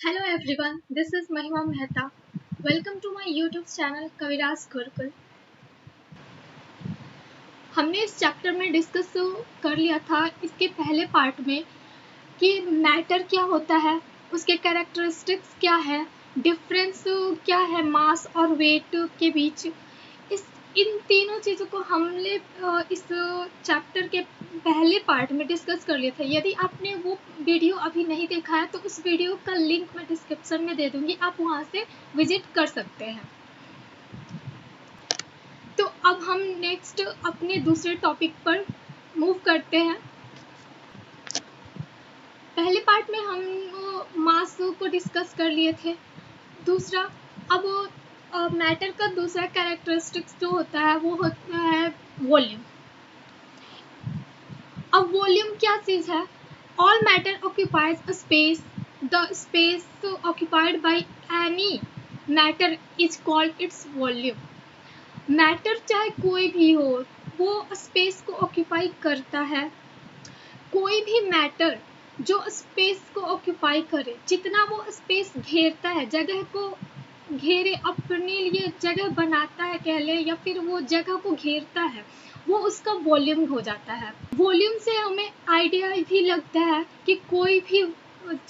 Hello everyone, this is Mahima Mehta. Welcome to my YouTube channel कविराज गुरुकुल। हमने इस chapter में discuss कर लिया था इसके पहले पार्ट में कि मैटर क्या होता है, उसके कैरेक्टरिस्टिक्स क्या है, डिफरेंस क्या है मास और वेट के बीच। इन तीनों चीज़ों को हमने इस चैप्टर के पहले पार्ट में डिस्कस कर लिए थे। यदि आपने वो वीडियो अभी नहीं देखा है तो उस वीडियो का लिंक मैं डिस्क्रिप्शन में दे दूंगी, आप वहाँ से विजिट कर सकते हैं। तो अब हम नेक्स्ट अपने दूसरे टॉपिक पर मूव करते हैं। पहले पार्ट में हम मास को डिस्कस कर लिए थे। दूसरा, अब मैटर का दूसरा कैरेक्टरिस्टिक्स जो होता है वो होता है वॉल्यूम। अब वॉल्यूम क्या चीज़ है? All matter occupies a space, the space occupied by any matter is called its volume. Matter चाहे कोई भी हो वो स्पेस को ऑक्यूपाई करता है। कोई भी मैटर जो स्पेस को ऑक्यूपाई करे, जितना वो स्पेस घेरता है, जगह को घेरे, अपने लिए जगह बनाता है कह ले, या फिर वो जगह को घेरता है, वो उसका वॉल्यूम हो जाता है। वॉल्यूम से हमें आइडिया भी लगता है कि कोई भी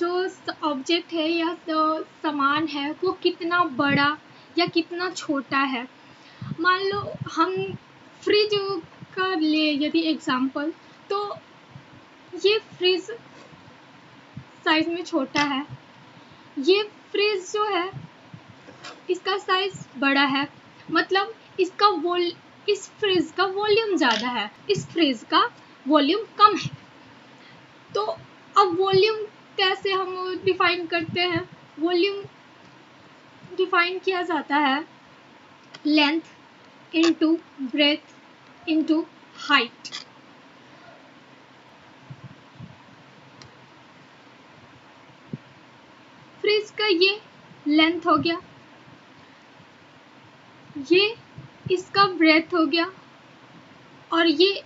जो ऑब्जेक्ट है या सामान है वो कितना बड़ा या कितना छोटा है। मान लो हम फ्रिज का ले यदि एग्जाम्पल, तो ये फ्रिज साइज में छोटा है, ये फ्रिज जो है इसका साइज बड़ा है, मतलब इस फ्रिज का वॉल्यूम ज़्यादा है, इस फ्रिज का वॉल्यूम कम है। तो अब वॉल्यूम कैसे हम डिफाइन करते हैं? वॉल्यूम डिफाइन किया जाता है length into breadth into height. Fridge का ये लेंथ हो गया, ये इसका ब्रेथ हो गया, और ये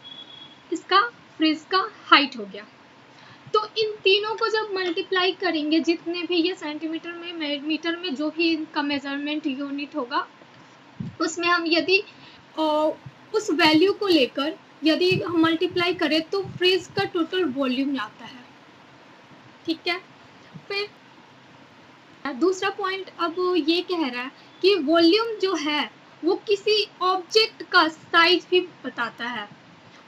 इसका फ्रिज का हाइट हो गया। तो इन तीनों को जब मल्टीप्लाई करेंगे, जितने भी ये सेंटीमीटर में मीटर में जो भी इनका मेजरमेंट यूनिट होगा, उसमें हम यदि उस वैल्यू को लेकर यदि हम मल्टीप्लाई करें तो फ्रिज का टोटल वॉल्यूम आता है। ठीक है। फिर दूसरा पॉइंट अब ये कह रहा है कि वॉल्यूम जो है वो किसी ऑब्जेक्ट का साइज भी बताता है,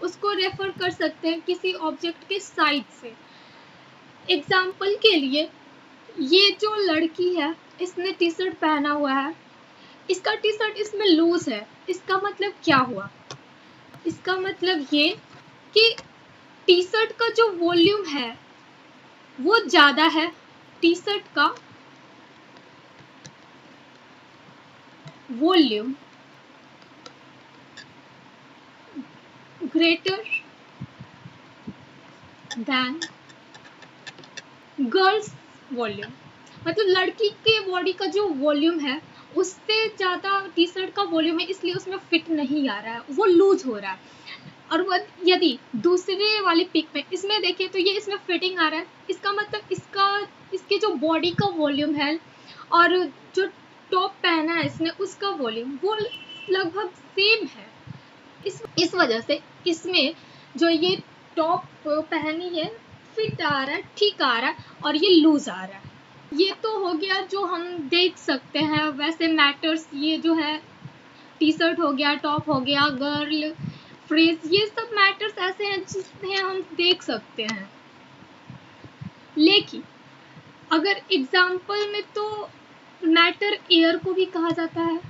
उसको रेफर कर सकते हैं किसी ऑब्जेक्ट के साइज से। एग्जाम्पल के लिए, ये जो लड़की है इसने टी शर्ट पहना हुआ है, इसका टी शर्ट इसमें लूज है, इसका मतलब क्या हुआ? इसका मतलब ये कि टी शर्ट का जो वॉल्यूम है वो ज़्यादा है, टी शर्ट का volume greater than girls volume. मतलब लड़की के बॉडी का जो वॉल्यूम है उससे ज़्यादा टी शर्ट का वॉल्यूम है, इसलिए उसमें फिट नहीं आ रहा है, वो लूज हो रहा है। और वो यदि दूसरे वाली पिक में इसमें देखें तो ये इसमें फिटिंग आ रहा है, इसका मतलब इसके जो बॉडी का वॉल्यूम है और जो टॉप पहना है इसने उसका वॉल्यूम वो लगभग सेम है। इस वजह से इसमें जो ये टॉप पहनी है फिट आ रहा है, ठीक आ रहा है, और ये लूज आ रहा है। ये तो हो गया जो हम देख सकते हैं। वैसे मैटर्स ये जो है टी शर्ट हो गया, टॉप हो गया, गर्ल, फ्रिज, ये सब मैटर्स ऐसे हैं जिन्हें हम देख सकते हैं। लेकिन अगर एग्जाम्पल में तो मैटर एयर को भी कहा जाता है,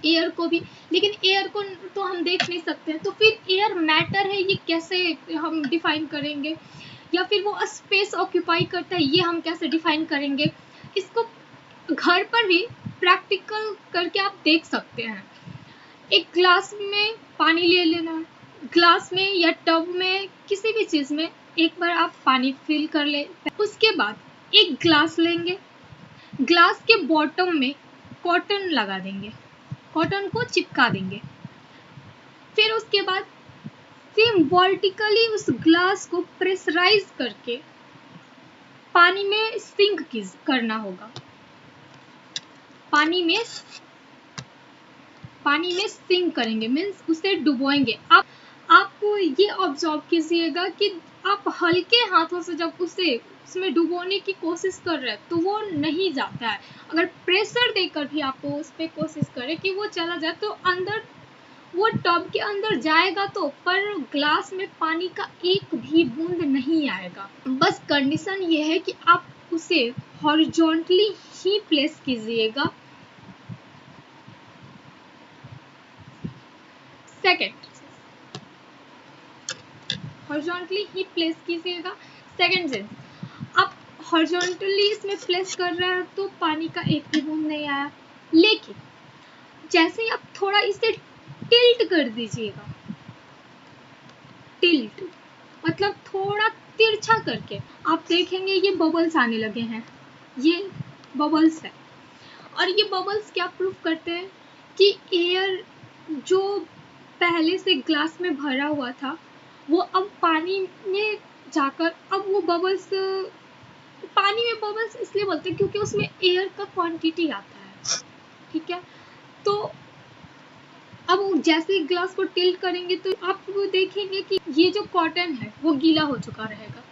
एयर को भी, लेकिन एयर को तो हम देख नहीं सकते, तो फिर एयर मैटर है ये कैसे हम डिफाइन करेंगे? या फिर वो स्पेस ऑक्यूपाई करता है ये हम कैसे डिफाइन करेंगे? इसको घर पर भी प्रैक्टिकल करके आप देख सकते हैं। एक ग्लास में पानी ले लेना, ग्लास में या टब में किसी भी चीज़ में एक बार आप पानी फिल कर ले। उसके बाद एक ग्लास लेंगे, ग्लास के बॉटम में कॉटन लगा देंगे, कॉटन को चिपका देंगे। फिर उसके बाद सिंबॉलिकली उस ग्लास को प्रेशराइज करके पानी में सिंक करना होगा, पानी में सिंक करेंगे, मीन्स उसे डुबोएंगे। आप ये ऑब्जर्व कीजिएगा कि आप हल्के हाथों से जब उसमें डुबोने की कोशिश कर रहे हैं तो वो नहीं जाता है। अगर प्रेशर देकर भी आप उस पर कोशिश करें कि वो चला जाए तो अंदर वो टब के अंदर जाएगा तो, पर ग्लास में पानी का एक भी बूंद नहीं आएगा। बस कंडीशन ये है कि आप उसे हॉरिजॉन्टली ही प्लेस कीजिएगा। सेकेंड, हॉरिजॉन्टली ही प्लेस कीजिएगा। सेकेंड सेंस, आप हॉरिजॉन्टली इसमें प्लेस कर रहे हैं तो पानी का एक भी बूंद नहीं आया, लेकिन जैसे ही आप थोड़ा इसे टिल्ट कर दीजिएगा, टिल्ट मतलब थोड़ा तिरछा करके, आप देखेंगे ये बबल्स आने लगे हैं। ये बबल्स है, और ये बबल्स क्या प्रूफ करते हैं कि एयर जो पहले से ग्लास में भरा हुआ था वो अब पानी में जाकर, अब वो बबल्स, पानी में बबल्स इसलिए बोलते हैं क्योंकि उसमें एयर का क्वांटिटी आता है, ठीक है। तो अब जैसे ग्लास को टिल्ट करेंगे तो आप वो देखेंगे कि ये जो कॉटन है वो गीला हो चुका रहेगा।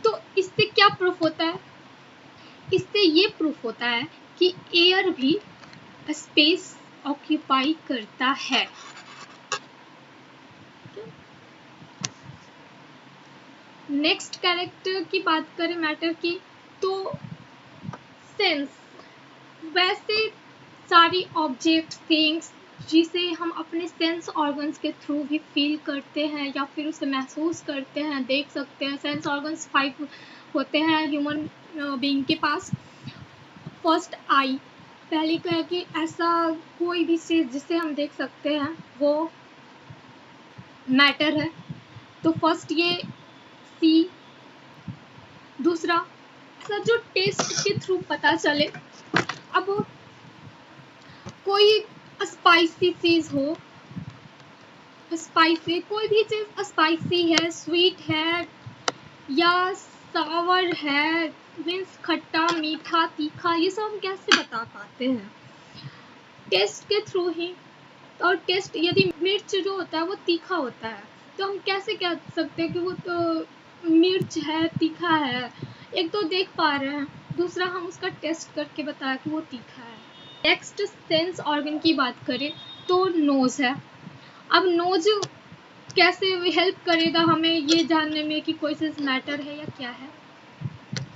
तो इससे क्या प्रूफ होता है? इससे ये प्रूफ होता है कि एयर भी स्पेस ऑक्यूपाई करता है। नेक्स्ट कैरेक्टर की बात करें मैटर की, तो सेंस, वैसे सारी ऑब्जेक्ट थिंग्स जिसे हम अपने सेंस ऑर्गन्स के थ्रू भी फील करते हैं या फिर उसे महसूस करते हैं, देख सकते हैं। सेंस ऑर्गन्स 5 होते हैं ह्यूमन बीइंग के पास। फर्स्ट आई, पहली कह कि ऐसा कोई भी चीज़ जिसे हम देख सकते हैं वो मैटर है, तो फर्स्ट ये सी। दूसरा, ऐसा जो टेस्ट के थ्रू पता चले। अब कोई स्पाइसी चीज़ हो, स्पाइसी कोई भी चीज़ स्पाइसी है, स्वीट है या सावर है, मीन्स खट्टा मीठा तीखा, ये सब हम कैसे बता पाते हैं? टेस्ट के थ्रू ही। और टेस्ट, यदि मिर्च जो होता है वो तीखा होता है तो हम कैसे कह सकते हैं कि वो तो मिर्च है, तीखा है? एक तो देख पा रहे हैं, दूसरा हम उसका टेस्ट करके बताया कि वो तीखा है। नेक्स्ट सेंस ऑर्गन की बात करें तो नोज है। अब नोज कैसे हेल्प करेगा हमें ये जानने में कि कोई चीज़ मैटर है या क्या है,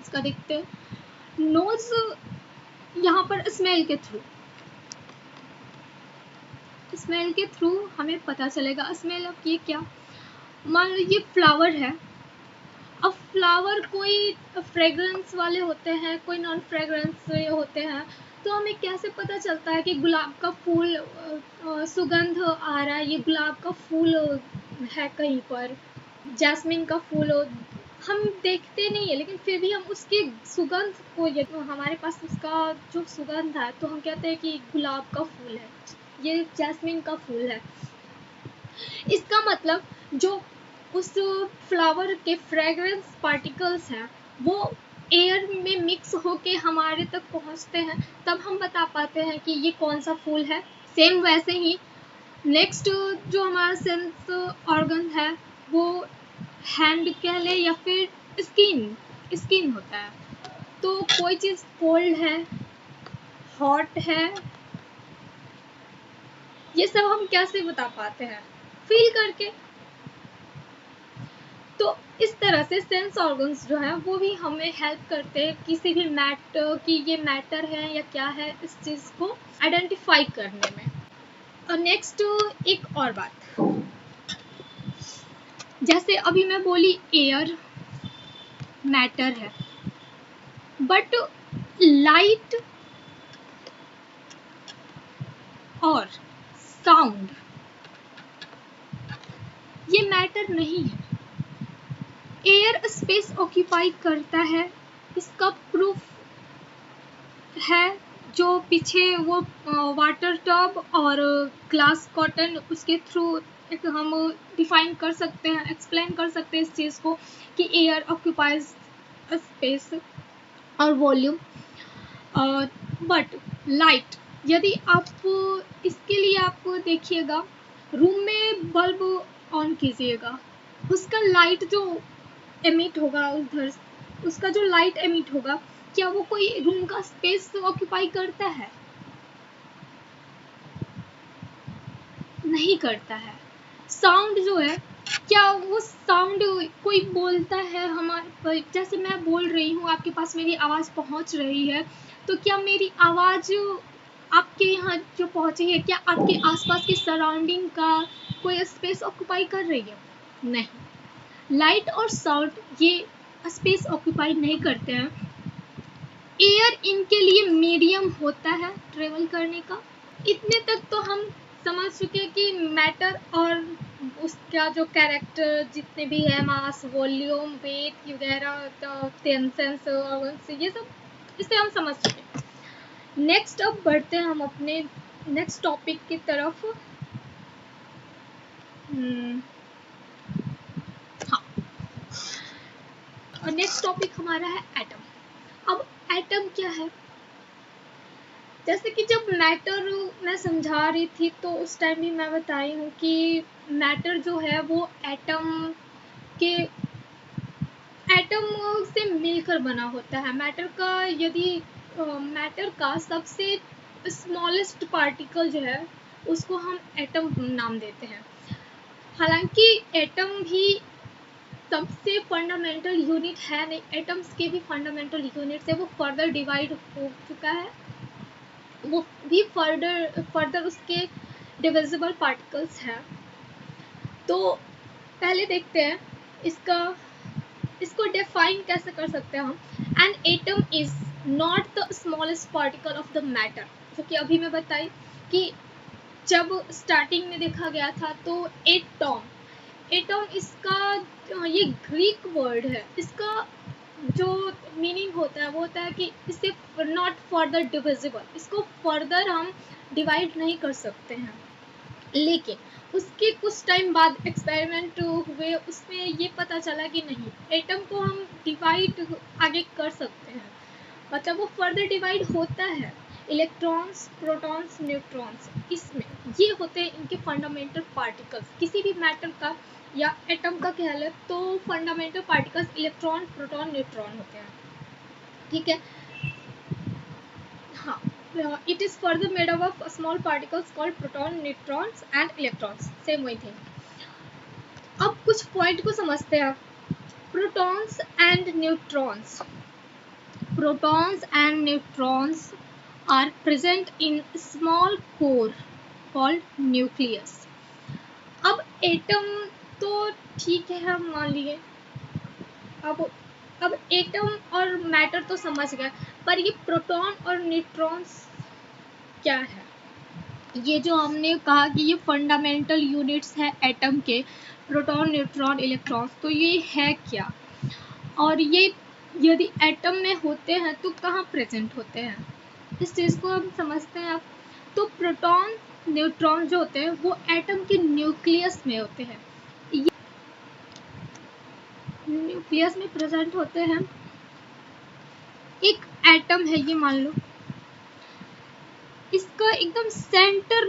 इसका देखते हैं। नोज यहाँ पर स्मेल के थ्रू हमें पता चलेगा। स्मेल, अब ये क्या, मान लो ये फ्लावर है। अब फ्लावर कोई फ्रेग्रेंस वाले होते हैं, कोई नॉन फ्रेग्रेंस होते हैं, तो हमें कैसे पता चलता है कि गुलाब का फूल सुगंध आ रहा है, ये गुलाब का फूल है, कहीं पर जैस्मिन का फूल हो, हम देखते नहीं है लेकिन फिर भी हम उसकी सुगंध को, हमारे पास उसका जो सुगंध है तो हम कहते हैं कि गुलाब का फूल है, ये जैस्मिन का फूल है। इसका मतलब जो उस फ्लावर के फ्रेग्रेंस पार्टिकल्स हैं वो एयर में मिक्स होके हमारे तक पहुंचते हैं, तब हम बता पाते हैं कि ये कौन सा फूल है। सेम वैसे ही नेक्स्ट जो हमारा सेंस ऑर्गन है वो हैंड कह ले या फिर स्किन होता है। तो कोई चीज़ कोल्ड है, हॉट है, ये सब हम कैसे बता पाते हैं? फील करके। तो इस तरह से सेंस ऑर्गन्स जो है वो भी हमें हेल्प करते हैं किसी भी मैटर कि ये मैटर है या क्या है, इस चीज़ को आइडेंटिफाई करने में। और नेक्स्ट एक और बात, जैसे अभी मैं बोली एयर मैटर है, बट लाइट और साउंड ये मैटर नहीं है। एयर स्पेस ऑक्यूपाई करता है, इसका प्रूफ है जो पीछे वो वाटर टब और ग्लास कॉटन, उसके थ्रू एक हम डिफाइन कर सकते हैं, एक्सप्लेन कर सकते हैं इस चीज़ को कि एयर ऑक्यूपाइज स्पेस। और वॉल्यूम। बट लाइट, यदि आप इसके लिए आप देखिएगा, रूम में बल्ब ऑन कीजिएगा, उसका लाइट जो एमिट होगा उधर, उसका जो लाइट एमिट होगा, क्या वो कोई रूम का स्पेस ऑक्यूपाई करता है? नहीं करता है। साउंड जो है, क्या वो साउंड कोई बोलता है हमारे, जैसे मैं बोल रही हूँ, आपके पास मेरी आवाज़ पहुँच रही है, तो क्या मेरी आवाज़ आपके यहाँ जो पहुँची है, क्या आपके आसपास की सराउंडिंग का कोई स्पेस ऑक्यूपाई कर रही है? नहीं। लाइट और साउंड ये स्पेस ऑक्यूपाई नहीं करते हैं। एयर इनके लिए मीडियम होता है ट्रेवल करने का। इतने तक तो हम समझ चुके हैं कि मैटर और उसका जो कैरेक्टर जितने भी है, मास, वॉल्यूम, वेट वगैरह, टेंसेंस, ये सब इसे हम समझ चुके हैं। नेक्स्ट अब बढ़ते हैं हम अपने नेक्स्ट टॉपिक की तरफ। हाँ, और नेक्स्ट टॉपिक हमारा है एटम। अब एटम क्या है? जैसे कि जब मैटर मैं समझा रही थी तो उस टाइम भी मैं बताई हूँ कि मैटर जो है वो एटम से मिलकर बना होता है। मैटर का सबसे स्मॉलेस्ट पार्टिकल जो है उसको हम एटम नाम देते हैं। हालांकि एटम भी सबसे फंडामेंटल यूनिट है नहीं, एटम्स के भी फंडामेंटल यूनिट्स है, वो फर्दर डिवाइड हो चुका है, वो भी फर्दर उसके डिविजिबल पार्टिकल्स हैं। तो पहले देखते हैं इसको डिफाइन कैसे कर सकते हैं हम। An atom is not the smallest particle of the matter, जो कि अभी मैं बताई कि जब स्टार्टिंग में देखा गया था तो एटम इसका ये ग्रीक वर्ड है, इसका जो मीनिंग होता है वो होता है कि इसे नॉट फर्दर डिविजिबल, इसको फर्दर हम डिवाइड नहीं कर सकते हैं। लेकिन उसके कुछ टाइम बाद एक्सपेरिमेंट हुए, उसमें ये पता चला कि नहीं, एटम को हम डिवाइड आगे कर सकते हैं, मतलब वो फर्दर डिवाइड होता है। इलेक्ट्रॉन्स, प्रोटॉन्स, न्यूट्रॉन्स, इसमें ये होते हैं इनके फंडामेंटल पार्टिकल्स। किसी भी मैटर का या एटम का कह ले तो fundamental particles electron, proton, neutron होते हैं। ठीक है, हाँ। It is further made up of small particles called proton, neutrons and electrons. Same way thing. अब कुछ पॉइंट को समझते हैं। Protons and neutrons. Protons and neutrons are present in small core called nucleus. अब एटम तो ठीक है, हम मान लिए। अब एटम और मैटर तो समझ गए, पर ये प्रोटॉन और न्यूट्रॉन्स क्या है? ये जो हमने कहा कि ये फंडामेंटल यूनिट्स है एटम के, प्रोटॉन, न्यूट्रॉन, इलेक्ट्रॉन्स, तो ये है क्या? और ये यदि एटम में होते हैं तो कहाँ प्रेजेंट होते हैं, इस चीज़ को हम समझते हैं। अब तो प्रोटॉन, न्यूट्रॉन जो होते हैं वो एटम के न्यूक्लियस में होते हैं, न्यूक्लियस में प्रेजेंट होते हैं। एक एटम है ये, मान लो, इसका एकदम सेंटर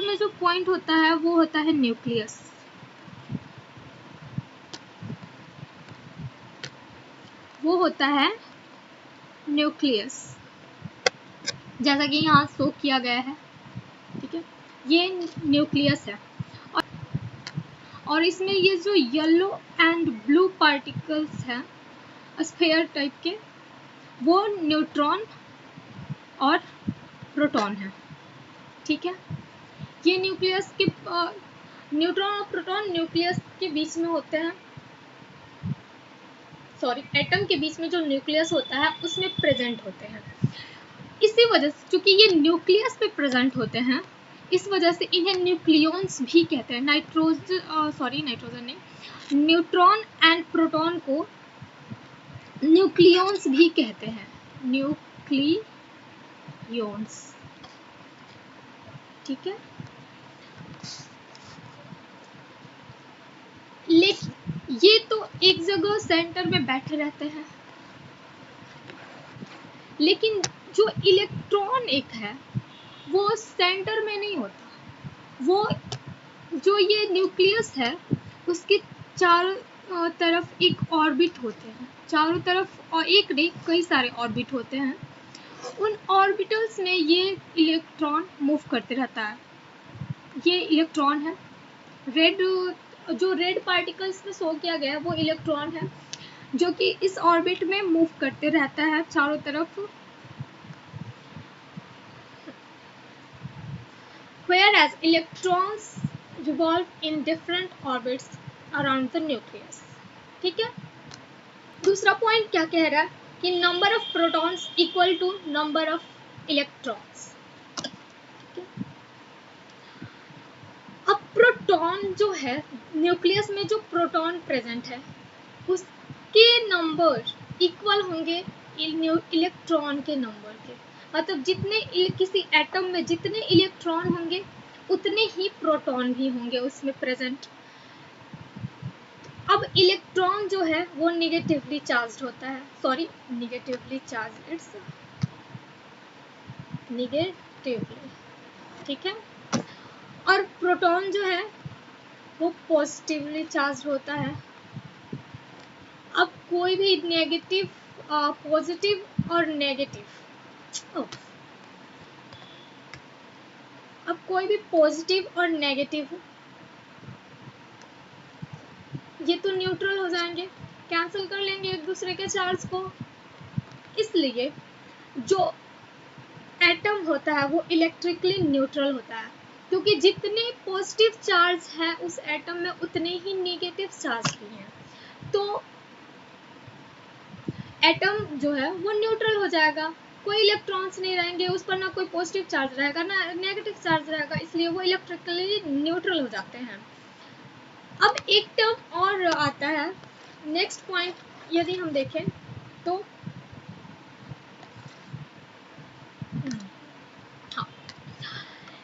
में जो पॉइंट होता है वो होता है न्यूक्लियस। वो होता है न्यूक्लियस, जैसा कि यहाँ शो किया गया है। ठीक है, ये न्यूक्लियस है, और इसमें ये जो येलो एंड ब्लू पार्टिकल्स हैं स्फीयर टाइप के, वो न्यूट्रॉन और प्रोटॉन है। ठीक है, ये न्यूक्लियस के न्यूट्रॉन और प्रोटॉन न्यूक्लियस के बीच में होते हैं, सॉरी, एटम के बीच में जो न्यूक्लियस होता है उसमें प्रेजेंट होते हैं। इसी वजह से, चूंकि ये न्यूक्लियस पे प्रेजेंट होते हैं, इस वजह से इन्हें न्यूक्लियॉन्स भी कहते हैं। नाइट्रोजन नहीं, न्यूट्रॉन एंड प्रोटॉन को न्यूक्लियॉन्स भी कहते हैं, न्यूक्लियॉन्स। ठीक है, लेकिन ये तो एक जगह सेंटर में बैठे रहते हैं, लेकिन जो इलेक्ट्रॉन एक है वो सेंटर में नहीं होता, वो जो ये न्यूक्लियस है उसके चारों तरफ एक ऑर्बिट होते हैं, चारों तरफ, और एक नहीं कई सारे ऑर्बिट होते हैं। उन ऑर्बिटल्स में ये इलेक्ट्रॉन मूव करते रहता है। ये इलेक्ट्रॉन है, रेड, जो रेड पार्टिकल्स में शो किया गया है वो इलेक्ट्रॉन है जो कि इस ऑर्बिट में मूव करते रहता है चारों तरफ। Whereas electrons revolve in different orbits around the nucleus। ठीक है, दूसरा पॉइंट क्या कह रहा है कि number of protons equal to number of electrons. अब प्रोटॉन जो है, न्यूक्लियस में जो प्रोटॉन प्रेजेंट है उसके नंबर इक्वल होंगे इलेक्ट्रॉन के नंबर के। मतलब जितने किसी एटम में जितने इलेक्ट्रॉन होंगे उतने ही प्रोटॉन भी होंगे उसमें प्रेजेंट। अब इलेक्ट्रॉन जो है वो निगेटिवली चार्ज होता है, sorry negatively charge, it's negatively, ठीक है, और प्रोटॉन जो है वो पॉजिटिवली चार्ज होता है। अब कोई भी नेगेटिव, पॉजिटिव और नेगेटिव, अब कोई भी पॉजिटिव और नेगेटिव ये तो न्यूट्रल हो जाएंगे, कैंसिल कर लेंगे एक दूसरे के चार्ज को। इसलिए जो एटम होता है वो इलेक्ट्रिकली न्यूट्रल होता है, क्योंकि जितने पॉजिटिव चार्ज है उस एटम में उतने ही नेगेटिव चार्ज भी हैं। तो एटम जो है वो न्यूट्रल हो जाएगा, कोई इलेक्ट्रॉन्स नहीं रहेंगे उस पर, ना कोई पॉजिटिव चार्ज रहेगा ना नेगेटिव चार्ज रहेगा, इसलिए वो इलेक्ट्रिकली न्यूट्रल हो जाते हैं। अब एक टर्म और आता है, नेक्स्ट पॉइंट यदि हम देखें तो हाँ,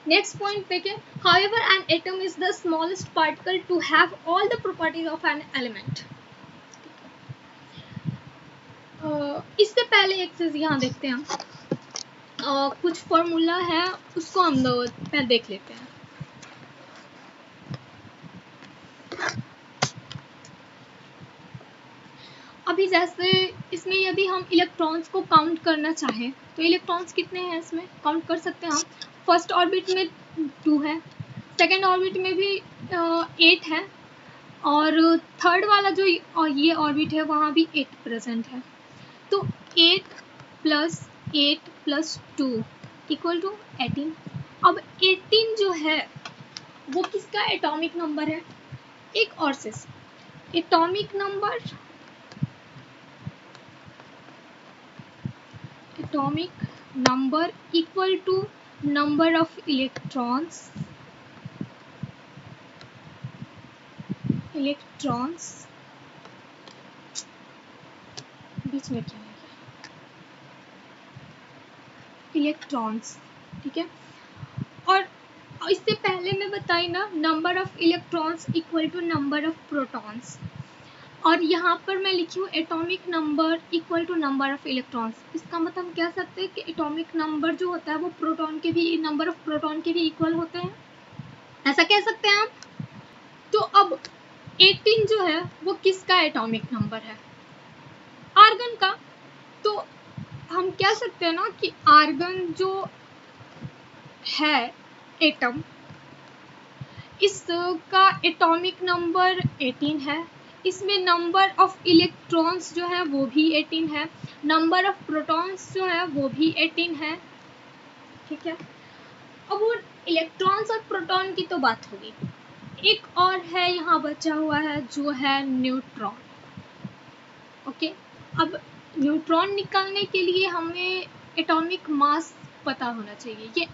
नेक्स्ट पॉइंट देखें, however an atom is the smallest particle to have all the properties of an element। इससे पहले एक चीज यहाँ देखते हैं हम, कुछ फॉर्मूला है उसको हम लोग देख लेते हैं। अभी जैसे इसमें यदि हम इलेक्ट्रॉन्स को काउंट करना चाहें तो इलेक्ट्रॉन्स कितने हैं इसमें काउंट कर सकते हैं हम। फर्स्ट ऑर्बिट में 2 है, सेकेंड ऑर्बिट में भी 8 है, और थर्ड वाला जो ये ऑर्बिट है वहाँ भी 8 प्रेजेंट है। तो 8 + 8 + 2 = 18। अब 18 जो है वो किसका एटॉमिक नंबर है। एक और चीज, atomic number equal to number of electrons बीच में क्या है, इलेक्ट्रॉन्स, ठीक है। और इससे पहले मैं बताई ना, number of electrons equal to number of protons, और यहाँ पर मैं लिखी हूँ atomic number equal to number of electrons. इसका मतलब हम कह सकते हैं कि एटॉमिक नंबर जो होता है वो प्रोटॉन के भी, नंबर ऑफ प्रोटॉन के भी इक्वल होते हैं, ऐसा कह सकते हैं हम। तो अब 18 जो है वो किसका एटॉमिक नंबर है, आर्गन का। तो हम कह सकते हैं ना कि आर्गन जो है एटम, इसका एटॉमिक नंबर 18 है, इसमें नंबर ऑफ इलेक्ट्रॉन्स जो है वो भी 18 है, नंबर ऑफ प्रोटॉन्स जो है वो भी 18 है, ठीक है। अब वो इलेक्ट्रॉन्स और प्रोटॉन की तो बात होगी, एक और है यहाँ बचा हुआ है जो है न्यूट्रॉन। ओके, अब न्यूट्रॉन निकालने के लिए हमें एटॉमिक मास पता होना चाहिए। ये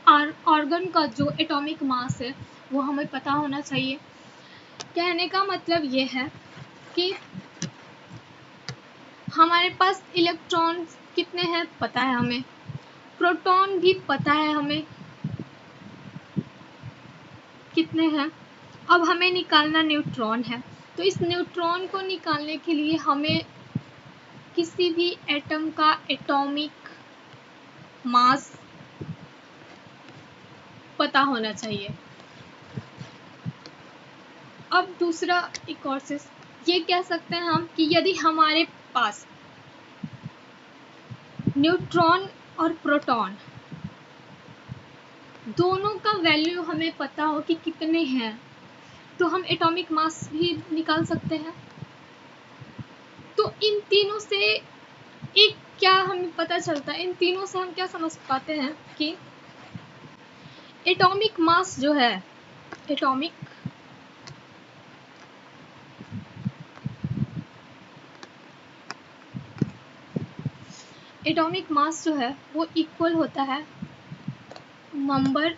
ऑर्गन का जो एटॉमिक मास है वो हमें पता होना चाहिए। कहने का मतलब ये है कि हमारे पास इलेक्ट्रॉन कितने हैं पता है हमें, प्रोटॉन भी पता है हमें कितने हैं। अब हमें निकालना न्यूट्रॉन है, तो इस न्यूट्रॉन को निकालने के लिए हमें किसी भी एटम का एटॉमिक मास पता होना चाहिए। अब दूसरा एक और चीज ये कह सकते हैं हम कि यदि हमारे पास न्यूट्रॉन और प्रोटॉन दोनों का वैल्यू हमें पता हो कि कितने हैं, तो हम एटॉमिक मास भी निकाल सकते हैं। तो इन तीनों से एक क्या हमें पता चलता है, इन तीनों से हम क्या समझ पाते हैं कि एटॉमिक मास जो है, एटॉमिक मास जो है वो इक्वल होता है number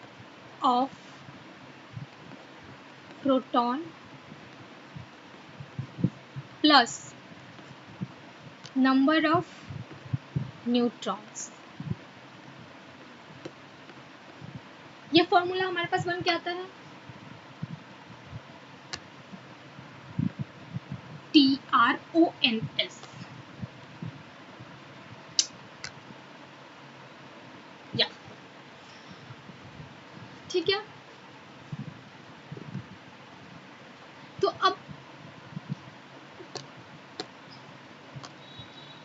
of proton plus number of neutrons. ये फॉर्मूला हमारे पास बन के आता है TRONS। या ठीक है।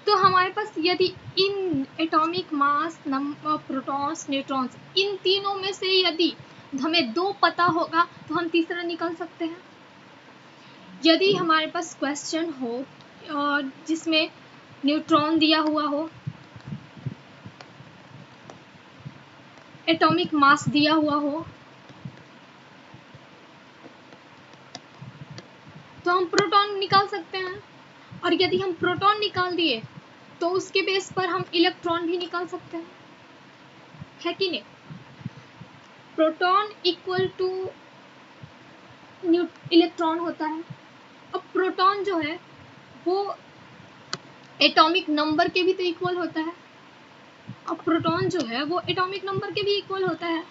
तो हमारे पास यदि इन atomic mass, number, protons, neutrons, इन तीनों में से यदि हमें दो पता होगा तो हम तीसरा निकाल सकते हैं। यदि हमारे पास क्वेश्चन हो जिसमें न्यूट्रॉन दिया हुआ हो, एटॉमिक मास दिया हुआ हो, तो हम प्रोटॉन निकाल सकते हैं। और यदि हम प्रोटॉन निकाल दिए तो उसके बेस पर हम इलेक्ट्रॉन भी निकाल सकते हैं, है कि नहीं। प्रोटॉन इक्वल टू इलेक्ट्रॉन होता है। अब प्रोटॉन जो है वो एटॉमिक नंबर के भी तो इक्वल होता है। अब प्रोटॉन जो है वो एटॉमिक नंबर के भी इक्वल होता है।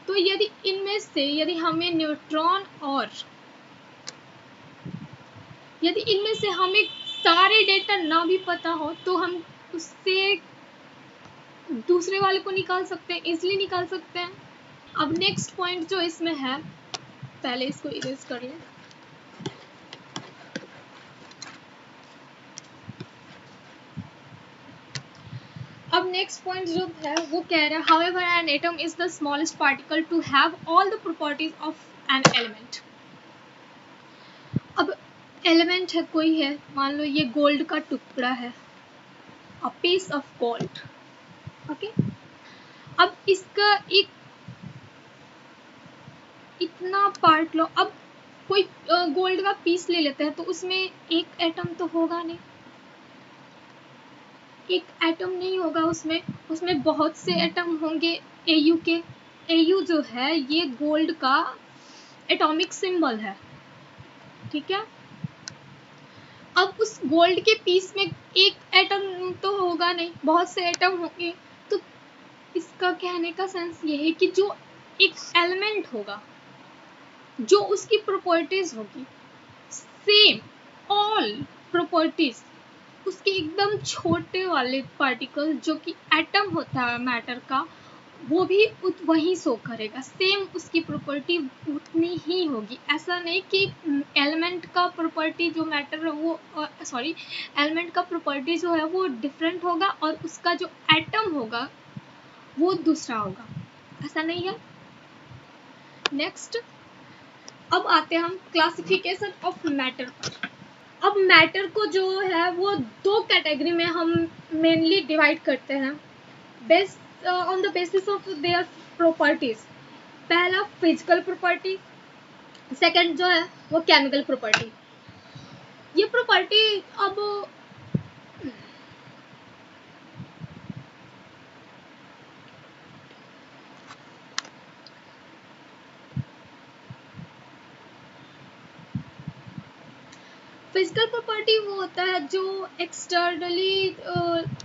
तो यदि इनमें से यदि हमें न्यूट्रॉन और यदि इनमें से हमें सारे डेटा ना भी पता हो तो हम उससे दूसरे वाले को निकाल सकते हैं, इजीली निकाल सकते हैं। अब नेक्स्ट पॉइंट जो इसमें है, पहले इसको इरेज कर लें। अब नेक्स्ट पॉइंट जो है वो कह रहा है however an atom is the smallest particle to have all the properties of an element। अब एलिमेंट है कोई है, मान लो ये गोल्ड का टुकड़ा है, a piece of gold, okay. अब इसका एक इतना पार्ट लो, अब कोई गोल्ड का पीस ले लेते हैं तो उसमें एक एटम तो होगा नहीं, एक एटम नहीं होगा उसमें बहुत से एटम होंगे Au के। Au जो है ये गोल्ड का एटॉमिक सिंबल है, ठीक है। अब उस गोल्ड के पीस में एक एटम तो होगा नहीं, बहुत से एटम होंगे। तो इसका कहने का सेंस ये है कि जो एक एलिमेंट होगा, जो उसकी प्रॉपर्टीज होगी सेम ऑल प्रॉपर्टीज, उसके एकदम छोटे वाले पार्टिकल जो कि एटम होता है मैटर का, वो भी वही शो करेगा, सेम उसकी प्रॉपर्टी उतनी ही होगी। ऐसा नहीं कि एलिमेंट का प्रॉपर्टी जो मैटर वो एलिमेंट का प्रॉपर्टी जो है वो डिफरेंट होगा और उसका जो एटम होगा वो दूसरा होगा, ऐसा नहीं है। नेक्स्ट अब आते हैं हम क्लासिफिकेशन ऑफ मैटर पर। अब मैटर को जो है वो दो कैटेगरी में हम मेनली डिवाइड करते हैं based on the basis of their properties. पहला फिजिकल प्रॉपर्टी, सेकंड जो है वो केमिकल प्रॉपर्टी। ये प्रॉपर्टी अब फिजिकल प्रॉपर्टी वो होता है जो एक्सटर्नली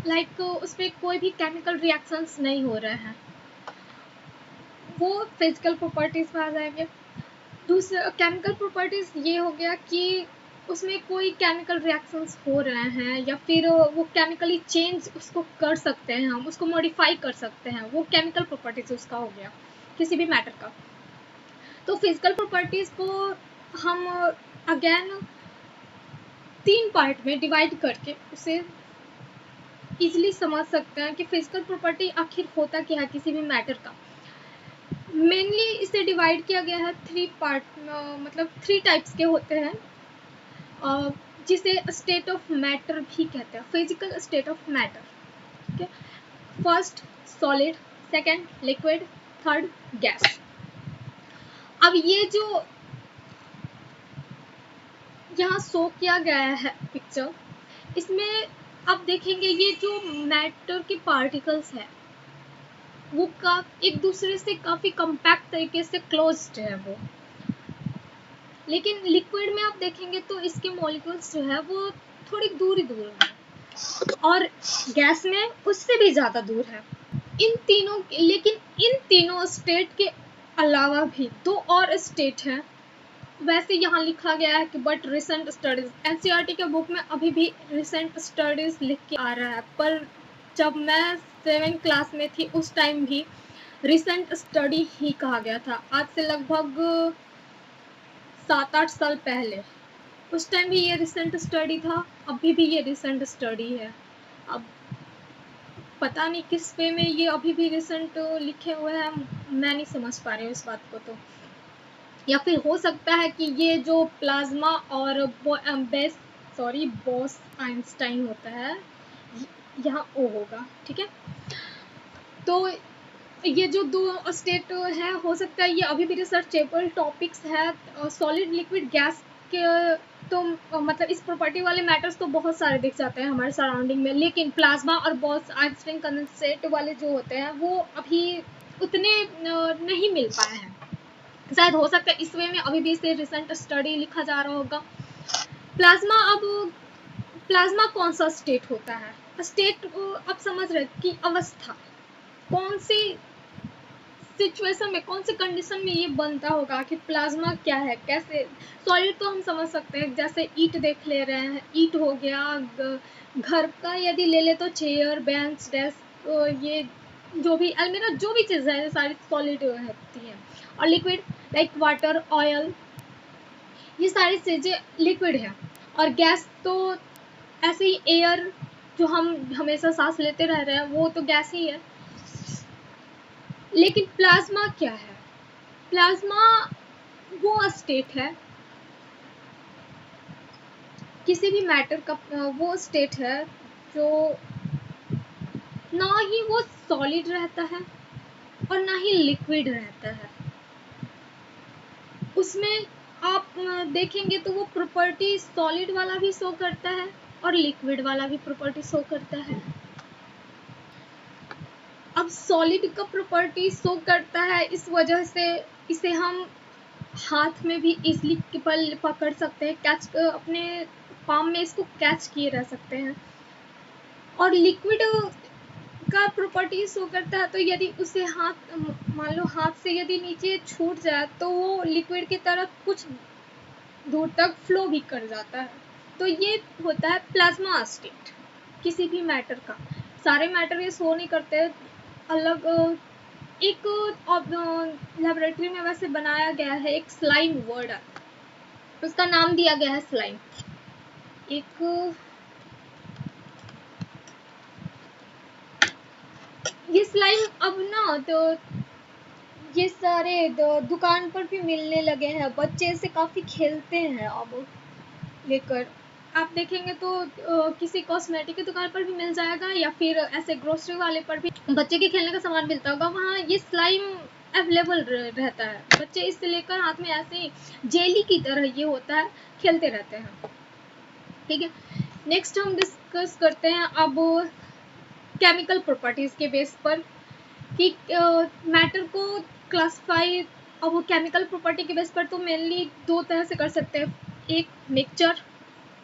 लाइक उसमें कोई भी केमिकल रिएक्शंस नहीं हो रहे हैं, वो फिजिकल प्रॉपर्टीज में आ जाएंगे। दूसरा केमिकल प्रॉपर्टीज ये हो गया कि उसमें कोई केमिकल रिएक्शंस हो रहे हैं या फिर वो केमिकली चेंज उसको कर सकते हैं, हम उसको मॉडिफाई कर सकते हैं, वो केमिकल प्रॉपर्टीज उसका हो गया किसी भी मैटर का। तो फिजिकल प्रॉपर्टीज को हम अगेन 3 पार्ट में डिवाइड करके उसे इजीली समझ सकते हैं कि फिजिकल प्रॉपर्टी आखिर होता क्या है किसी भी मैटर का। मेनली इसे डिवाइड किया गया है 3 पार्ट, मतलब 3 टाइप्स के होते हैं, जिसे स्टेट ऑफ मैटर भी कहते हैं, फिजिकल स्टेट ऑफ मैटर। ठीक है, first solid, second liquid, third gas. अब ये जो यहाँ शो किया गया है पिक्चर, इसमें आप देखेंगे ये जो मैटर के पार्टिकल्स है वो एक दूसरे से काफी कम्पैक्ट तरीके से क्लोज्ड है वो, लेकिन लिक्विड में आप देखेंगे तो इसके मॉलिक्यूल्स जो है वो थोड़ी दूर है, और गैस में उससे भी ज्यादा दूर है। लेकिन इन तीनों स्टेट के अलावा भी 2 और स्टेट हैं। वैसे यहाँ लिखा गया है कि बट रिसेंट स्टडीज, एनसीईआरटी के बुक में अभी भी रिसेंट स्टडीज लिख के आ रहा है, पर जब मैं 7th क्लास में थी उस टाइम भी रिसेंट स्टडी ही कहा गया था, आज से लगभग 7-8 साल पहले। उस टाइम भी ये रिसेंट स्टडी था, अभी भी ये रिसेंट स्टडी है। अब पता नहीं किस पे में ये अभी भी रिसेंट लिखे हुए हैं, मैं नहीं समझ पा रही हूँ इस बात को। तो या फिर हो सकता है कि ये जो प्लाज्मा और बॉस आइंस्टाइन होता है यहाँ ओ होगा। ठीक है, तो ये जो 2 स्टेट है हो सकता है ये अभी भी रिसर्चेबल टॉपिक्स है। सॉलिड लिक्विड गैस के तो मतलब इस प्रॉपर्टी वाले मैटर्स तो बहुत सारे दिख जाते हैं हमारे सराउंडिंग में, लेकिन प्लाज्मा और बॉस आइंस्टाइन कंडेंसेट वाले जो होते हैं वो अभी उतने नहीं मिल पाए हैं। शायद हो सकता है इस वे में अभी भी इसे रिसेंट स्टडी लिखा जा रहा होगा। प्लाज्मा कौन सा स्टेट होता है? स्टेट आप समझ रहे कि अवस्था, कौन सी सिचुएशन में, कौन सी कंडीशन में ये बनता होगा कि प्लाज्मा क्या है, कैसे। सॉलिड तो हम समझ सकते हैं, जैसे ईट देख ले रहे हैं, ईट हो गया। घर का यदि ले ले तो चेयर, बेंच, डेस्क, ये जो भी अलमीरा, जो भी चीज़ है सारी सॉलिड होती है। और लिक्विड लाइक वाटर, ऑयल, ये सारी चीज़ें लिक्विड है। और गैस तो ऐसे ही एयर जो हम हमेशा सांस लेते रह रहे हैं वो तो गैस ही है। लेकिन प्लाज्मा क्या है? प्लाज्मा वो स्टेट है किसी भी मैटर का, वो स्टेट है जो ना ही वो सॉलिड रहता है और ना ही लिक्विड रहता है। उसमें आप देखेंगे तो वो प्रॉपर्टी सॉलिड वाला भी शो करता है और लिक्विड वाला भी प्रॉपर्टी शो करता है। अब सॉलिड का प्रॉपर्टी शो करता है इस वजह से इसे हम हाथ में भी इजीली पकड़ सकते हैं, कैच, अपने पाम में इसको कैच किए रह सकते हैं। और लिक्विड का प्रॉपर्टी शो करता है, तो यदि उसे हाथ, मान लो हाथ से यदि नीचे छूट जाए तो वो लिक्विड की तरफ कुछ दूर तक फ्लो भी कर जाता है। तो ये होता है प्लाज्मा स्टेट किसी भी मैटर का। सारे मैटर ये शो नहीं करते, अलग एक लेबोरेटरी में वैसे बनाया गया है, एक स्लाइम वर्ड है, उसका नाम दिया गया है स्लाइम। ये स्लाइम अब ना तो ये सारे दुकान पर भी मिलने लगे हैं, बच्चे से काफी खेलते हैं अब लेकर। आप देखेंगे तो किसी कॉस्मेटिक की दुकान पर भी मिल जाएगा या फिर ऐसे ग्रोसरी वाले पर भी बच्चे के खेलने का सामान मिलता होगा, वहाँ ये स्लाइम अवेलेबल रहता है। बच्चे इससे लेकर हाथ में ऐसे ही जेली की तरह ये होता है, खेलते रहते हैं। ठीक है, नेक्स्ट हम डिस्कस करते हैं अब केमिकल प्रॉपर्टीज के बेस पर कि मैटर को क्लासिफाई। अब वो केमिकल प्रॉपर्टी के बेस पर तो मेनली 2 तरह से कर सकते हैं, एक मिक्सचर,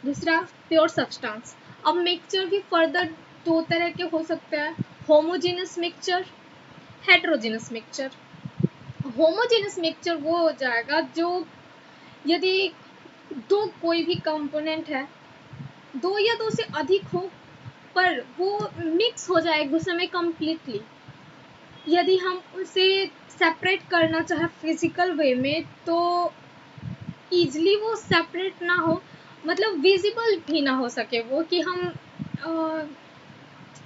दूसरा प्योर सब्सटेंस। अब मिक्सचर भी फर्दर 2 तरह के हो सकते हैं, homogeneous mixture, heterogeneous mixture. Homogeneous mixture वो हो जाएगा जो यदि दो कोई भी कंपोनेंट है, दो या दो से अधिक हो, पर वो मिक्स हो जाए एक दूसरे में कम्प्लीटली, यदि हम उसे सेपरेट करना चाहे फिजिकल वे में तो ईजिली वो सेपरेट ना हो, मतलब विजिबल भी ना हो सके वो, कि हम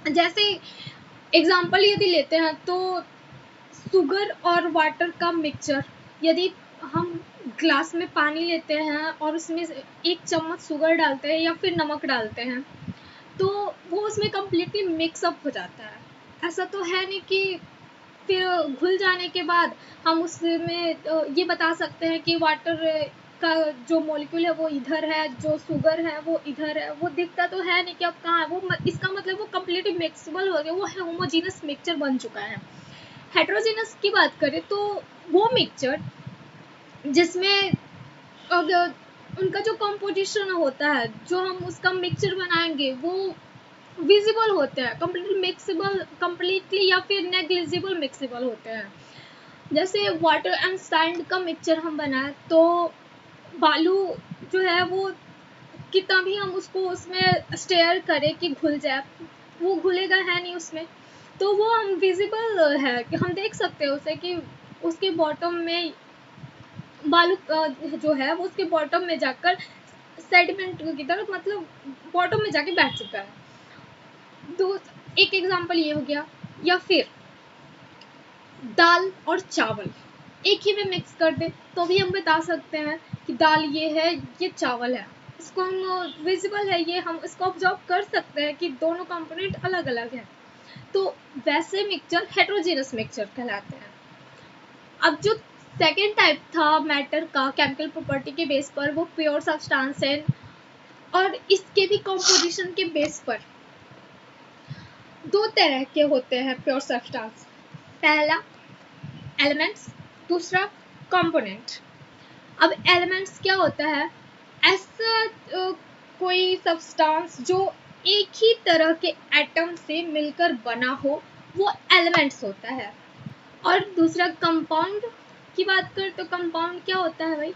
जैसे एग्जांपल यदि लेते हैं तो शुगर और वाटर का मिक्सचर, यदि हम ग्लास में पानी लेते हैं और उसमें 1 चम्मच शुगर डालते हैं या फिर नमक डालते हैं, तो वो उसमें कम्प्लीटली मिक्सअप हो जाता है। ऐसा तो है नहीं कि फिर घुल जाने के बाद हम उसमें ये बता सकते हैं कि वाटर का जो मॉलिक्यूल है वो इधर है, जो शुगर है वो इधर है, वो दिखता तो है नहीं कि अब कहाँ है वो। इसका मतलब वो कम्प्लीटली मिक्सबल हो गया, वो होमोजीनस मिक्सचर बन चुका है। हेट्रोजीनस की बात करें तो वो मिक्सचर जिसमें अगर उनका जो कंपोजिशन होता है, जो हम उसका मिक्सचर बनाएंगे वो विजिबल होते हैं, कम्प्लीटली मिक्सेबल, कम्प्लीटली या फिर नेग्लिजिबल मिक्सेबल होते हैं। जैसे वाटर एंड सैंड का मिक्सचर हम बनाए तो बालू जो है वो कितना भी हम उसको उसमें स्टेयर करें कि घुल जाए, वो घुलेगा है नहीं उसमें, तो वो हम विजिबल है कि हम देख सकते हैं उसे कि उसके बॉटम में बालू जो है वो उसके बॉटम में जाकर सेडिमेंट की तरफ, मतलब बॉटम में जाके बैठ चुका है। तो एक एग्जांपल ये हो गया। या फिर दाल और चावल एक ही में मिक्स कर दे तो भी हम बता सकते हैं कि दाल ये है, ये चावल है, इसको हम विजिबल है, ये हम इसको ऑब्जर्व कर सकते हैं कि दोनों कंपोनेंट अलग अलग हैं। तो वैसे मिक्सचर हेट्रोजीनस मिक्सचर कहलाते हैं। अब जो सेकेंड टाइप था मैटर का केमिकल प्रॉपर्टी के बेस पर, वो प्योर सब्सटेंस है, और इसके भी कंपोजिशन के बेस पर दो तरह के होते हैं प्योर सब्सटेंस। पहला एलिमेंट्स, दूसरा कंपोनेंट। अब एलिमेंट्स क्या होता है? ऐसा कोई सब्सटेंस जो एक ही तरह के एटम से मिलकर बना हो, वो एलिमेंट्स होता है। और दूसरा कंपाउंड की बात करें तो कंपाउंड क्या होता है भाई?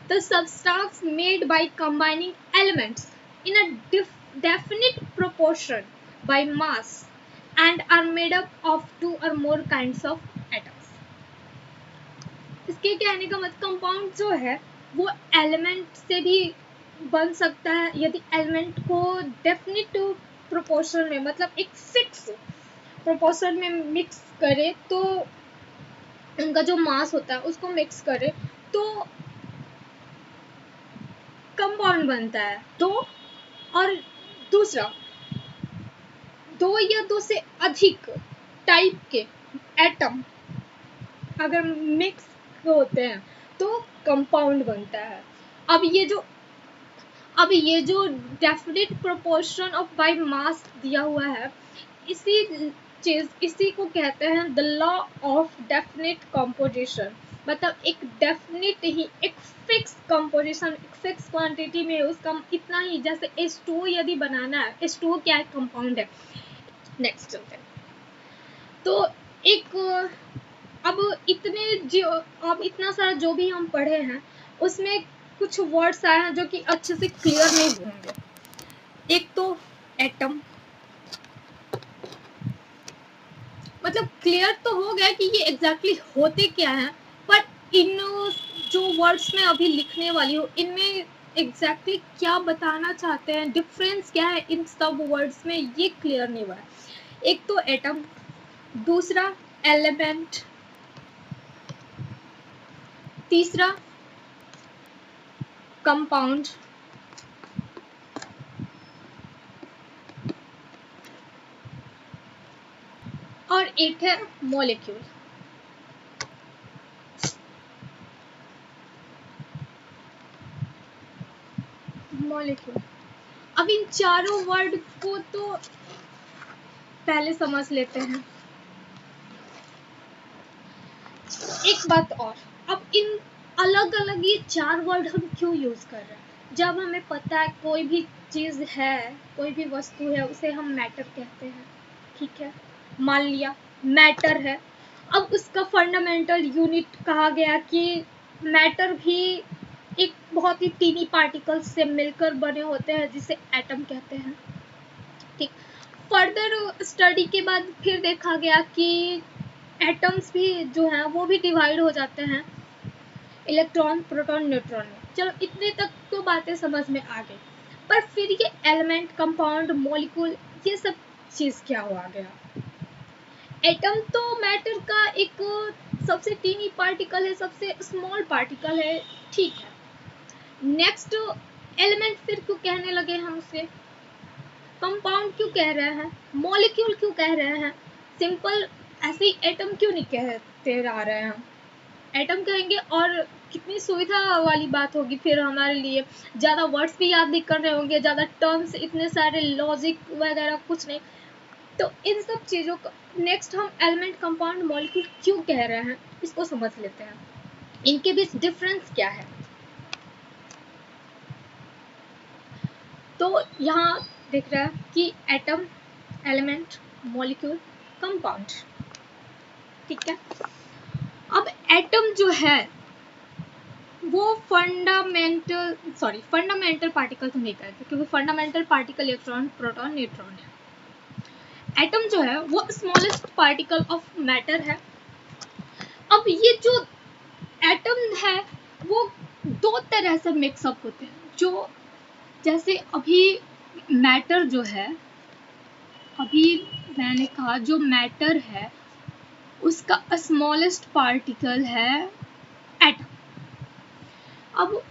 The substance made by combining elements in a definite proportion by mass and are made up of 2 or more kinds of atoms. इसके कहने का मतलब कंपाउंड जो है वो एलिमेंट से भी बन सकता है, यदि एलिमेंट को डेफिनेट प्रोपोर्शन में, मतलब एक फिक्स प्रोपोर्शन में मिक्स करे, तो उनका जो मास होता है उसको मिक्स करे तो कंपाउंड बनता है। दो और दूसरा, दो या दो से अधिक टाइप के एटम अगर मिक्स होते हैं तो कंपाउंड बनता है। अब ये जो definite proportion of by mass दिया हुआ है, इसी को कहते हैं the law of definite composition. मतलब एक डेफिनेट ही एक फिक्स कंपोजिशन, एक फिक्स क्वांटिटी में उसका इतना ही, जैसे H2O यदि बनाना है, H2O क्या है? कंपाउंड है। नेक्स्ट चलते हैं। तो एक अब इतना सारा जो भी हम पढ़े हैं उसमें कुछ वर्ड्स आए हैं जो कि अच्छे से क्लियर नहीं होंगे। एक तो एटम, मतलब क्लियर तो हो गया कि ये एग्जैक्टली होते क्या हैं, पर इन जो वर्ड्स में अभी लिखने वाली हूँ इनमें एग्जैक्टली क्या बताना चाहते हैं, डिफरेंस क्या है इन सब वर्ड्स में, ये क्लियर नहीं हुआ है। एक तो एटम, दूसरा एलिमेंट, तीसरा कंपाउंड, और एक है मॉलिक्यूल। मॉलिक्यूल। अब इन चारों वर्ड को तो पहले समझ लेते हैं। एक बात और, अब इन अलग अलग ये चार वर्ड हम क्यों यूज कर रहे हैं? जब हमें पता है कोई भी चीज है, कोई भी वस्तु है, उसे हम मैटर कहते हैं, ठीक है, मान लिया मैटर है। अब उसका फंडामेंटल यूनिट कहा गया कि मैटर भी एक बहुत ही टीनी पार्टिकल से मिलकर बने होते हैं जिसे एटम कहते हैं। ठीक, फर्दर स्टडी के बाद फिर देखा गया कि एटम्स भी जो हैं वो भी डिवाइड हो जाते हैं इलेक्ट्रॉन, प्रोटॉन, न्यूट्रॉन में। चलो इतने तक तो बातें समझ में आ गई, पर फिर ये एलिमेंट, कंपाउंड, मॉलिक्यूल, ये सब चीज क्या हुआ गया? एटम तो मैटर का एक सबसे टीनी पार्टिकल है, सबसे स्मॉल पार्टिकल है, ठीक है। नेक्स्ट एलिमेंट फिर क्यों कहने लगे हम उसे? कंपाउंड क्यों कह रहे हैं? मॉलिक्यूल क्यों कह रहे हैं? सिंपल ऐसे ही एटम क्यों नहीं कहते आ रहे हैं? एटम कहेंगे और कितनी सुविधा वाली बात होगी फिर हमारे लिए, ज़्यादा वर्ड्स भी याद नहीं कर रहे होंगे, ज़्यादा टर्म्स, इतने सारे लॉजिक वगैरह कुछ नहीं। तो इन सब चीज़ों को नेक्स्ट हम एलिमेंट, कंपाउंड, मॉलिक्यूल क्यों कह रहे हैं इसको समझ लेते हैं। इनके बीच डिफरेंस क्या है? तो यहाँ दिख रहा है कि एटम, एलिमेंट, मॉलिक्यूल, कंपाउंड, ठीक है। अब एटम जो है वो फंडामेंटल पार्टिकल तो नहीं कहते, क्योंकि fundamental particle electron, proton, neutron है। एटम जो है वो स्मॉलेस्ट पार्टिकल ऑफ मैटर है। अब ये जो एटम है वो दो तरह से मिक्सअप होते हैं, जो जैसे अभी मैटर जो है, अभी मैंने कहा जो मैटर है उसका स्मॉलेस्ट पार्टिकल है एटम। अब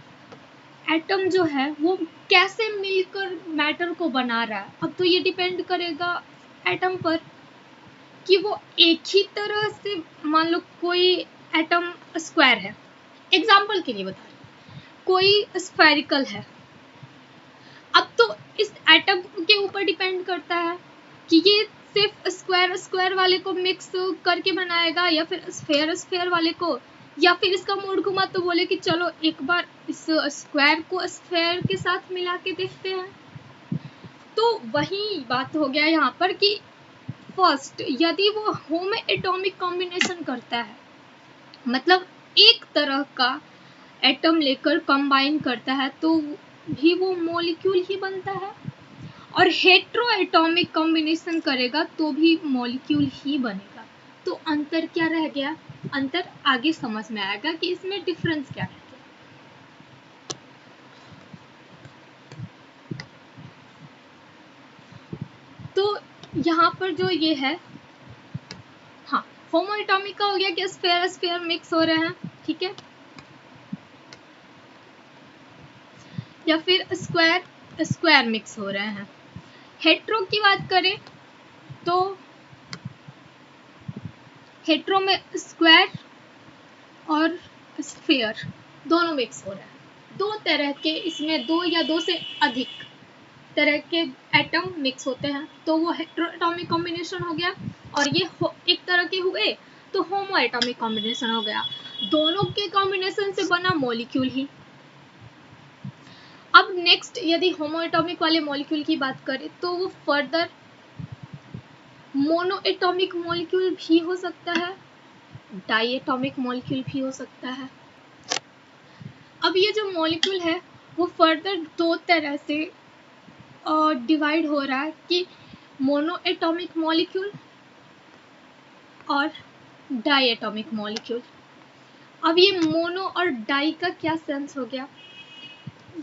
एटम जो है वो कैसे मिलकर मैटर को बना रहा है, अब तो ये डिपेंड करेगा एटम पर कि वो एक ही तरह से, मान लो कोई एटम स्क्वायर है, एग्जाम्पल के लिए बता रही हूँ, कोई स्फेरिकल है। अब तो इस एटम के ऊपर डिपेंड करता है कि ये सिर्फ स्क्वायर वाले को मिक्स करके बनाएगा या फिर स्फेयर वाले को, या फिर इसका मूड घुमा तो बोले कि चलो एक बार इस स्क्वायर को स्फेयर के साथ मिला के देखते हैं। तो वही बात हो गया यहाँ पर कि फर्स्ट यदि वो होमो एटॉमिक कॉम्बिनेशन करता है, मतलब एक तरह का एटम लेकर कंबाइन करता है, तो भी वो मॉलिक्यूल ही बनता है, और हेट्रो एटॉमिक कॉम्बिनेशन करेगा तो भी मॉलिक्यूल ही बनेगा। तो अंतर क्या रह गया? अंतर आगे समझ में आएगा कि इसमें डिफरेंस क्या है। तो यहाँ पर जो ये है, हाँ, होमो एटॉमिक का हो गया कि स्फेयर मिक्स हो रहे हैं, ठीक है, या फिर स्क्वायर मिक्स हो रहे हैं। हेट्रो की बात करें तो हेट्रो में स्क्वायर और स्फेयर दोनों मिक्स हो रहे हैं। दो तरह के, इसमें दो या दो से अधिक तरह के एटम मिक्स होते हैं, तो वो हेट्रो एटॉमिक कॉम्बिनेशन हो गया, और ये एक तरह के हुए तो होमो एटॉमिक कॉम्बिनेशन हो गया। दोनों के कॉम्बिनेशन से बना मॉलिक्यूल ही। अब नेक्स्ट यदि होमो एटॉमिक वाले मॉलिक्यूल की बात करें तो वो फर्दर मोनो एटॉमिक मॉलिक्यूल भी हो सकता है, डाई एटॉमिक मॉलिक्यूल भी हो सकता है। अब ये जो मॉलिक्यूल है वो फर्दर दो तरह से डिवाइड हो रहा है कि मोनो एटॉमिक मॉलिक्यूल और डाई एटॉमिक मॉलिक्यूल। अब ये मोनो और डाई का क्या सेंस हो गया?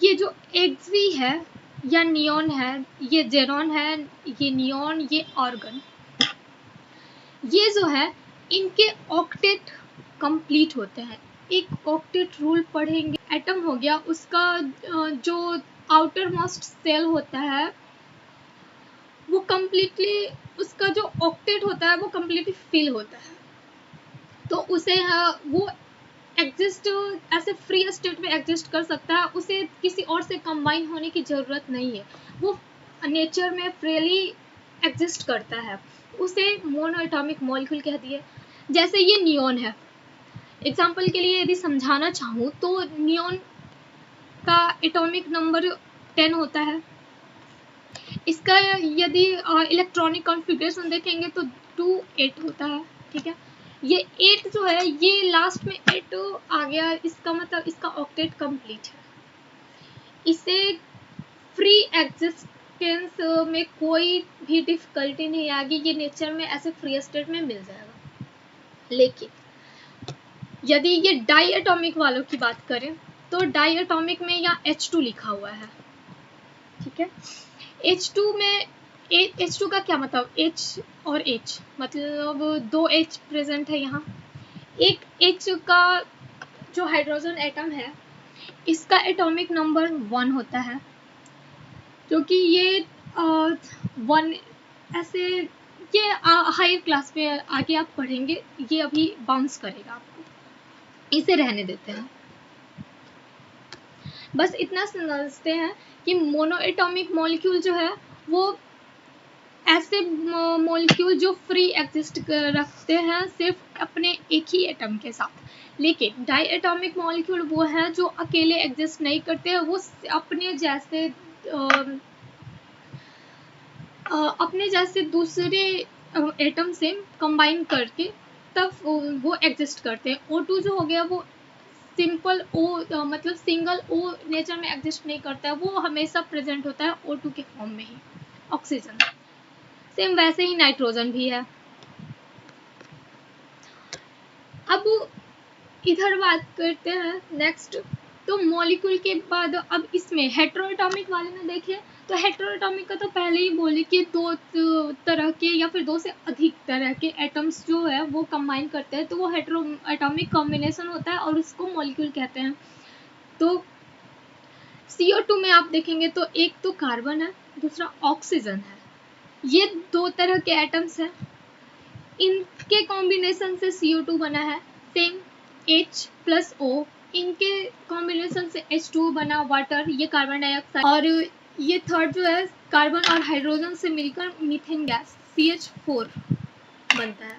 ये जो एक्सी है या नियॉन है, ये जेरॉन है, ये नियॉन, ये ऑर्गन, ये जो है इनके ऑक्टेट कंप्लीट होते हैं। एक ऑक्टेट रूल पढ़ेंगे। एटम हो गया, उसका जो आउटर मोस्ट सेल होता है वो कंप्लीटली, उसका जो ऑक्टेट होता है वो कंप्लीटली फिल होता है, तो उसे वो एग्जिस्ट ऐसे फ्री स्टेट में एग्जिस्ट कर सकता है, उसे किसी और से कंबाइन होने की ज़रूरत नहीं है, वो नेचर में फ्रीली एग्जिस्ट करता है, उसे मोनो एटॉमिक मॉलिक्यूल कह दिए। जैसे ये नियॉन है, एग्जाम्पल के लिए यदि समझाना चाहूँ तो नियॉन का एटॉमिक नंबर 10 होता है। इसका यदि इलेक्ट्रॉनिक कॉन्फ़िगरेशन देखेंगे तो 2 8 होता है, ठीक है। ये 8 जो है, ये लास्ट में 8 आ गया, इसका मतलब इसका ऑक्टेट कंप्लीट है। इसे फ्री एग्जिस्टेंस में कोई भी डिफिकल्टी नहीं आएगी, ये नेचर में ऐसे फ्री स्टेट में मिल जाएगा। लेकिन यदि ये डाई एटॉमिक वालों की बात करें तो डाई एटॉमिक में यहाँ H2 लिखा हुआ है, ठीक है। H2 में H2 का क्या मतलब, H और H मतलब 2 H प्रेजेंट है यहाँ। एक H का जो हाइड्रोजन एटम है इसका एटॉमिक नंबर 1 होता है, क्योंकि ये 1 ऐसे, ये हायर क्लास में आगे आप पढ़ेंगे, ये अभी बाउंस करेगा आपको, इसे रहने देते हैं। बस इतना समझते हैं कि मोनोएटॉमिक मॉलिक्यूल जो है वो ऐसे मॉलिक्यूल जो फ्री एग्जिस्ट रखते हैं सिर्फ अपने एक ही एटम के साथ। लेकिन डाई एटॉमिक मॉलिक्यूल वो हैं जो अकेले एग्जिस्ट नहीं करते हैं, वो अपने जैसे दूसरे एटम से कंबाइन करके तब वो एग्जिस्ट करते हैं। O2 जो हो गया वो सिंपल O मतलब सिंगल O नेचर में एग्जिस्ट नहीं करता है, वो हमेशा प्रेजेंट होता है O2 के फॉर्म में ही, ऑक्सीजन। सेम वैसे ही नाइट्रोजन भी है। अब इधर बात करते हैं नेक्स्ट, तो मॉलिक्यूल के बाद अब इसमें हेटेरोएटॉमिक वाले में देखें तो हेटेरोएटॉमिक का तो पहले ही बोले कि 2 तरह के या फिर 2 से अधिक तरह के एटम्स जो है वो कंबाइन करते हैं, तो वो हेटेरोएटॉमिक कॉम्बिनेशन होता है और उसको मॉलिक्यूल कहते हैं। तो CO2 में आप देखेंगे तो एक तो कार्बन है, दूसरा ऑक्सीजन है। ये 2 तरह के एटम्स हैं, इनके कॉम्बिनेशन से CO2 बना है। सेम H प्लस O, इनके कॉम्बिनेशन से H2 बना, वाटर, ये कार्बन डाइऑक्साइड। और ये थर्ड जो है कार्बन और हाइड्रोजन से मिलकर मीथेन गैस CH4 बनता है।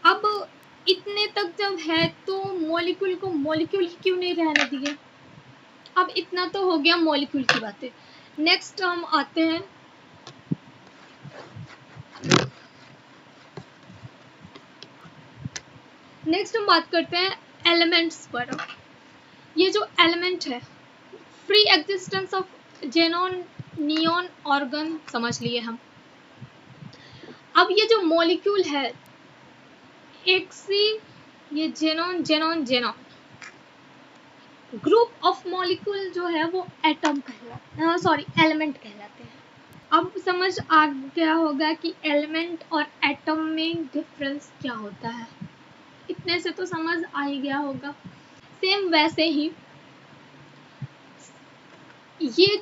अब इतने तक जब है तो मॉलिक्यूल को मॉलिक्यूल ही क्यों नहीं रहने दिए। अब इतना तो हो गया मॉलिक्यूल की बातें। नेक्स्ट हम आते हैं हम बात करते हैं एलिमेंट्स पर। ये जो एलिमेंट है, free existence of xenon, neon, organ समझ लिए हम। अब ये जो मॉलिक्यूल है, एक सी ये xenon xenon xenon group of molecule जो है वो एटम कहलाते, एलिमेंट कहलाते हैं। अब समझ आ गया होगा कि एलिमेंट और एटम में डिफरेंस क्या होता है, इतने से तो समझ आ ही गया होगा। सेम वैसे ही ये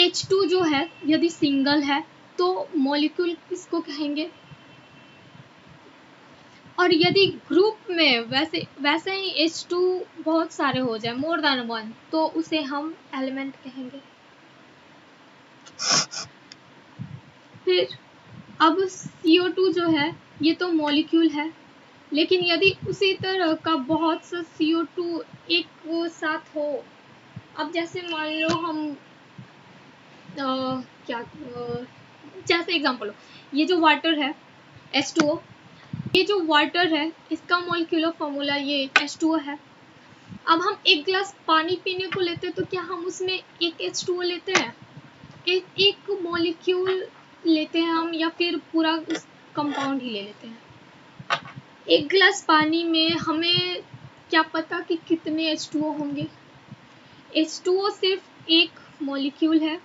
H2 जो है यदि सिंगल है तो मॉलिक्यूल किसको कहेंगे, और यदि ग्रुप में वैसे ही H2 बहुत सारे हो जाए, मोर देन 1, तो उसे हम एलिमेंट कहेंगे। फिर अब CO2 जो है ये तो मॉलिक्यूल है, लेकिन यदि उसी तरह का बहुत सा CO2 एक साथ हो, अब जैसे मान लो हम जैसे एग्जांपल हो, ये जो वाटर है H2O, ये जो वाटर है इसका मॉलिक्यूलर फॉर्मूला ये H2O है। अब हम एक गिलास पानी पीने को लेते हैं तो क्या हम उसमें एक H2O लेते हैं, एक मॉलिक्यूल लेते हैं हम, या फिर पूरा उस कंपाउंड ही ले लेते हैं। एक गिलास पानी में हमें क्या पता कि कितने H2O होंगे। H2O सिर्फ एक मॉलिक्यूल है,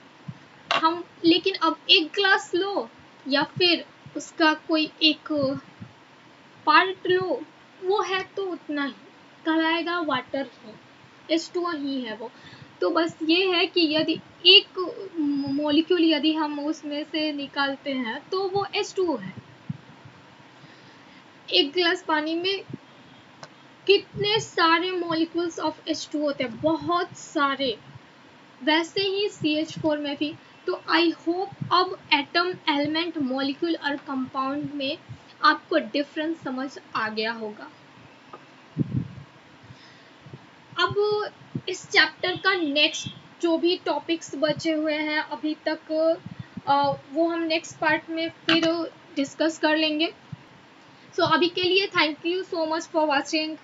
हम लेकिन अब एक ग्लास लो या फिर उसका कोई एक पार्ट लो, वो है तो उतना ही कहलाएगा वाटर ही, H2O ही है वो। तो बस ये है कि यदि एक मॉलिक्यूल यदि हम उसमें से निकालते हैं तो वो H2O है। एक गिलास पानी में कितने सारे मॉलिक्यूल्स ऑफ H2O होते हैं, बहुत सारे। वैसे ही CH4 में भी। तो आई होप अब एटम, एलिमेंट, मॉलिक्यूल और कंपाउंड में आपको डिफरेंस समझ आ गया होगा। अब इस चैप्टर का नेक्स्ट जो भी टॉपिक्स बचे हुए हैं अभी तक, वो हम नेक्स्ट पार्ट में फिर डिस्कस कर लेंगे। सो अभी के लिए thank you so much for watching.